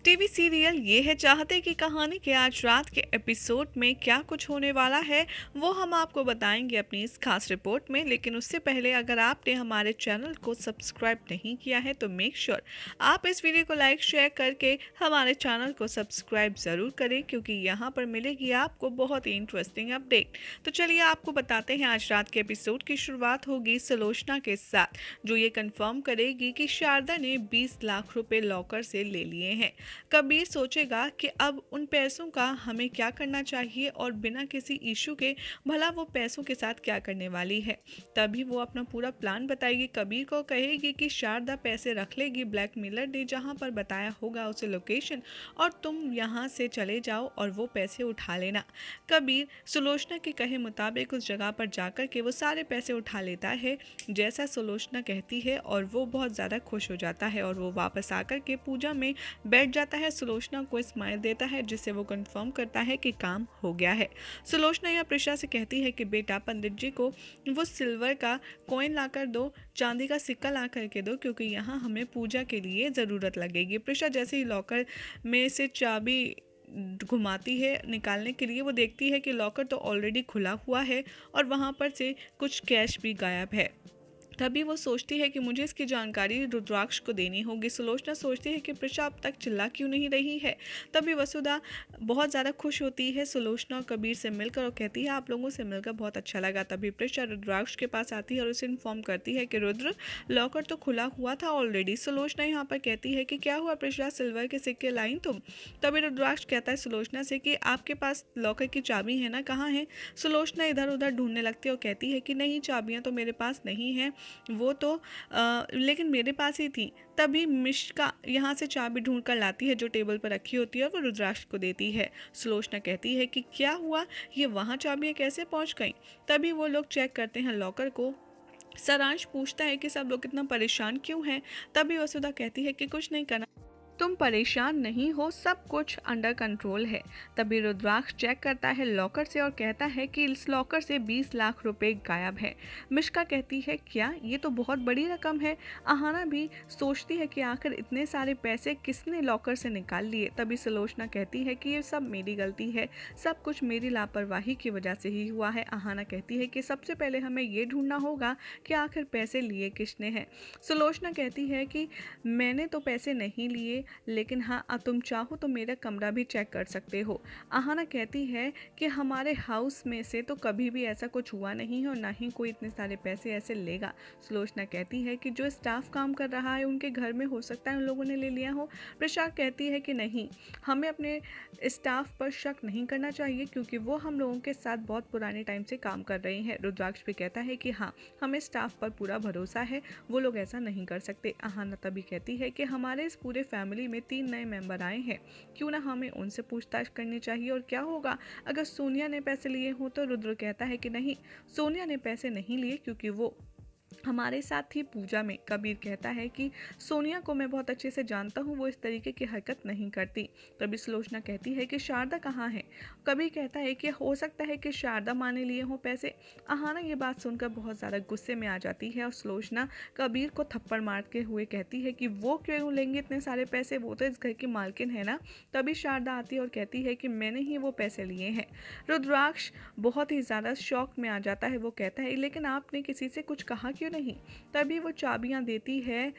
TV serial ये है चाहते की कहानी के आज रात के एपिसोड में क्या कुछ होने वाला है वो हम आपको बताएंगे अपनी इस खास रिपोर्ट में। लेकिन उससे पहले अगर आपने हमारे चैनल को सब्सक्राइब नहीं किया है तो मेक श्योर आप इस वीडियो को लाइक शेयर करके हमारे चैनल को सब्सक्राइब ज़रूर करें, क्योंकि यहाँ पर मिलेगी आपको बहुत ही इंटरेस्टिंग अपडेट। तो चलिए आपको बताते हैं, आज रात के एपिसोड की शुरुआत होगी सुलोचना के साथ, जो ये कंफर्म करेगी कि शारदा ने 20 लाख रुपए लॉकर से ले लिए हैं। कबीर सोचेगा कि अब उन पैसों का हमें क्या करना चाहिए और बिना किसी इशू के भला वो पैसों के साथ क्या करने वाली है। तभी वो अपना पूरा प्लान बताएगी, कबीर को कहेगी कि शारदा पैसे रख लेगी ब्लैकमेलर ने जहाँ पर बताया होगा उसे लोकेशन, और तुम यहाँ से चले जाओ और वो पैसे उठा लेना। कबीर सुलोचना के कहे मुताबिक उस जगह पर जाकर के वो सारे पैसे उठा लेता है जैसा सुलोचना कहती है, और वो बहुत ज़्यादा खुश हो जाता है और वो वापस आकर के पूजा में बैठ जाता है। सुलोचना को स्माइल देता है जिससे वो कंफर्म करता है कि काम हो गया है। सुलोचना या प्रिशा से कहती है कि बेटा पंडित जी को वो सिल्वर का कॉइन लाकर दो, चांदी का सिक्का ला करके दो, क्योंकि यहाँ हमें पूजा के लिए ज़रूरत लगेगी। प्रिशा जैसे ही लॉकर में से चाबी घुमाती है निकालने के लिए, वो देखती है कि लॉकर तो ऑलरेडी खुला हुआ है और वहाँ पर से कुछ कैश भी गायब है। तभी वो सोचती है कि मुझे इसकी जानकारी रुद्राक्ष को देनी होगी। सुलोचना सोचती है कि प्रिशा अब तक चिल्ला क्यों नहीं रही है। तभी वसुधा बहुत ज़्यादा खुश होती है सुलोचना और कबीर से मिलकर और कहती है आप लोगों से मिलकर बहुत अच्छा लगा। तभी प्रिशा रुद्राक्ष के पास आती है और उसे इन्फॉर्म करती है कि रुद्र लॉकर तो खुला हुआ था ऑलरेडी। सुलोचना यहाँ पर कहती है कि क्या हुआ प्रिशा, सिल्वर के सिक्के लाई तुम? तभी रुद्राक्ष कहता है सुलोचना से कि आपके पास लॉकर की चाबी है ना, कहाँ है? सुलोचना इधर उधर ढूंढने लगती है और कहती है कि नहीं, चाबियाँ तो मेरे पास नहीं है, वो तो लेकिन मेरे पास ही थी। तभी मिश्का यहाँ से चाबी ढूंढ कर लाती है जो टेबल पर रखी होती है और वो रुद्राक्ष को देती है। सुलोचना कहती है कि क्या हुआ, ये वहाँ चाबियाँ कैसे पहुँच गईं? तभी वो लोग चेक करते हैं लॉकर को। सारांश पूछता है कि सब लोग इतना परेशान क्यों हैं। तभी वसुधा कहती है कि कुछ नहीं करना, तुम परेशान नहीं हो, सब कुछ अंडर कंट्रोल है। तभी रुद्राक्ष चेक करता है लॉकर से और कहता है कि इस लॉकर से 20 लाख रुपए गायब है। मिश्का कहती है क्या, ये तो बहुत बड़ी रकम है। अहाना भी सोचती है कि आखिर इतने सारे पैसे किसने लॉकर से निकाल लिए। तभी सुलोचना कहती है कि ये सब मेरी गलती है, सब कुछ मेरी लापरवाही की वजह से ही हुआ है। अहाना कहती है कि सबसे पहले हमें ये ढूंढना होगा कि आखिर पैसे लिए किसने हैं। सुलोचना कहती है कि मैंने तो पैसे नहीं लिए, लेकिन हाँ तुम चाहो तो मेरा कमरा भी चेक कर सकते हो। अहाना कहती है कि हमारे हाउस में से तो कभी भी ऐसा कुछ हुआ नहीं है और ना ही कोई इतने सारे पैसे ऐसे लेगा। सुलोचना कहती है कि जो स्टाफ काम कर रहा है उनके घर में हो सकता है उन लोगों ने ले लिया हो। प्रशांत कहती है कि नहीं, हमें अपने स्टाफ पर शक नहीं करना चाहिए क्योंकि वो हम लोगों के साथ बहुत पुराने टाइम से काम कर रहे हैं। रुद्राक्ष भी कहता है कि हाँ, हमें स्टाफ पर पूरा भरोसा है, वो लोग ऐसा नहीं कर सकते। अहाना तभी कहती है कि हमारे इस पूरे फैमिली में 3 नए मेंबर आए हैं, क्यों ना हमें उनसे पूछताछ करनी चाहिए और क्या होगा अगर सोनिया ने पैसे लिए हो। तो रुद्र कहता है कि नहीं, सोनिया ने पैसे नहीं लिए क्योंकि वो हमारे साथ थी पूजा में। कबीर कहता है कि सोनिया को मैं बहुत अच्छे से जानता हूँ, वो इस तरीके की हरकत नहीं करती। तभी सुलोचना कहती है कि शारदा कहाँ है। कबीर कहता है कि हो सकता है कि शारदा माँ ने लिए हों पैसे। अहाना ये बात सुनकर बहुत ज़्यादा गुस्से में आ जाती है और सुलोचना कबीर को थप्पड़ मारते हुए कहती है कि वो क्यों लेंगे इतने सारे पैसे, वो तो इस घर की मालकिन है ना। तभी शारदा आती है और कहती है कि मैंने ही वो पैसे लिए हैं। रुद्राक्ष बहुत ही ज़्यादा शॉक में आ जाता है, वो कहता है लेकिन आपने किसी से कुछ कहा क्यों नहीं। तभी वो चाबियां देती है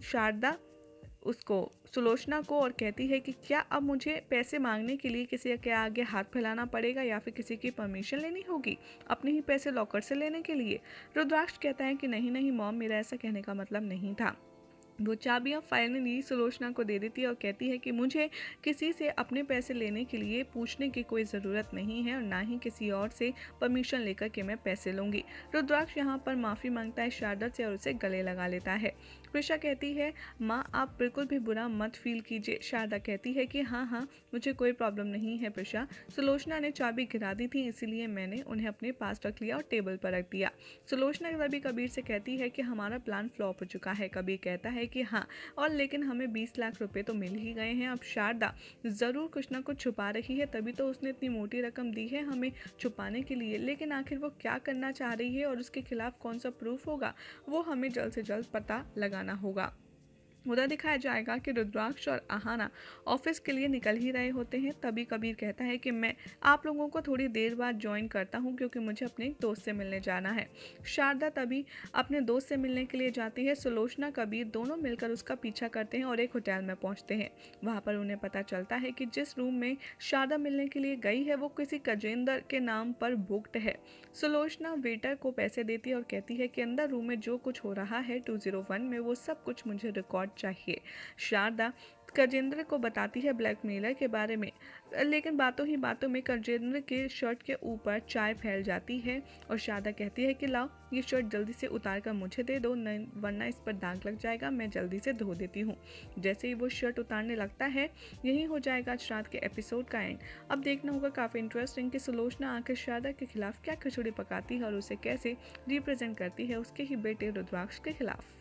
शारदा उसको, सुलोचना को, और कहती है कि क्या अब मुझे पैसे मांगने के लिए किसी के आगे हाथ फैलाना पड़ेगा या फिर किसी की परमिशन लेनी होगी अपने ही पैसे लॉकर से लेने के लिए। रुद्राक्ष कहता है कि नहीं नहीं मॉम, मेरा ऐसा कहने का मतलब नहीं था। वो चाबियाँ फाइनली सुलोचना को दे देती है और कहती है कि मुझे किसी से अपने पैसे लेने के लिए पूछने की कोई ज़रूरत नहीं है और ना ही किसी और से परमिशन लेकर के मैं पैसे लूँगी। रुद्राक्ष यहाँ पर माफ़ी मांगता है शारदा से और उसे गले लगा लेता है। प्रिशा कहती है माँ आप बिल्कुल भी बुरा मत फील कीजिए। शारदा कहती है कि हाँ हाँ मुझे कोई प्रॉब्लम नहीं है प्रिशा, सुलोचना ने चाबी गिरा दी थी इसीलिए मैंने उन्हें अपने पास रख लिया और टेबल पर रख दिया। सुलोचना तभी कबीर से कहती है कि हमारा प्लान फ्लॉप हो चुका है। कबीर कहता है कि हाँ, और लेकिन हमें 20 लाख रुपए तो मिल ही गए हैं। अब शारदा ज़रूर कुछ ना कुछ छुपा रही है, तभी तो उसने इतनी मोटी रकम दी है हमें छुपाने के लिए। लेकिन आखिर वो क्या करना चाह रही है और उसके खिलाफ कौन सा प्रूफ होगा, वो हमें जल्द से जल्द पता लगाना होगा। उधर दिखाया जाएगा कि रुद्राक्ष और आहाना ऑफिस के लिए निकल ही रहे होते हैं। तभी कबीर कहता है कि मैं आप लोगों को थोड़ी देर बाद ज्वाइन करता हूं क्योंकि मुझे अपने एक दोस्त से मिलने जाना है। शारदा तभी अपने दोस्त से मिलने के लिए जाती है। सुलोचना कबीर दोनों मिलकर उसका पीछा करते हैं और एक होटल में पहुंचते हैं। वहां पर उन्हें पता चलता है कि जिस रूम में शारदा मिलने के लिए गई है वो किसी गजेंद्र के नाम पर बुक्ड है। सुलोचना वेटर को पैसे देती है और कहती है कि अंदर रूम में जो कुछ हो रहा है 201 में वो सब कुछ मुझे रिकॉर्ड चाहिए। शारदा गजेंद्र को बताती है ब्लैकमेलर के बारे में, लेकिन बातों ही बातों में गजेंद्र के शर्ट के ऊपर चाय फैल जाती है और शारदा कहती है कि लाओ ये शर्ट जल्दी से उतार कर मुझे दे दो, वरना इस पर दाग लग जाएगा, मैं जल्दी से धो देती हूँ। जैसे ही वो शर्ट उतारने लगता है यही हो जाएगा आज रात के एपिसोड का एंड। अब देखना होगा काफ़ी इंटरेस्टिंग कि सुलोचना आकर शारदा के खिलाफ क्या खिचड़ी पकाती है और उसे कैसे रिप्रेजेंट करती है उसके ही बेटे रुद्राक्ष के खिलाफ।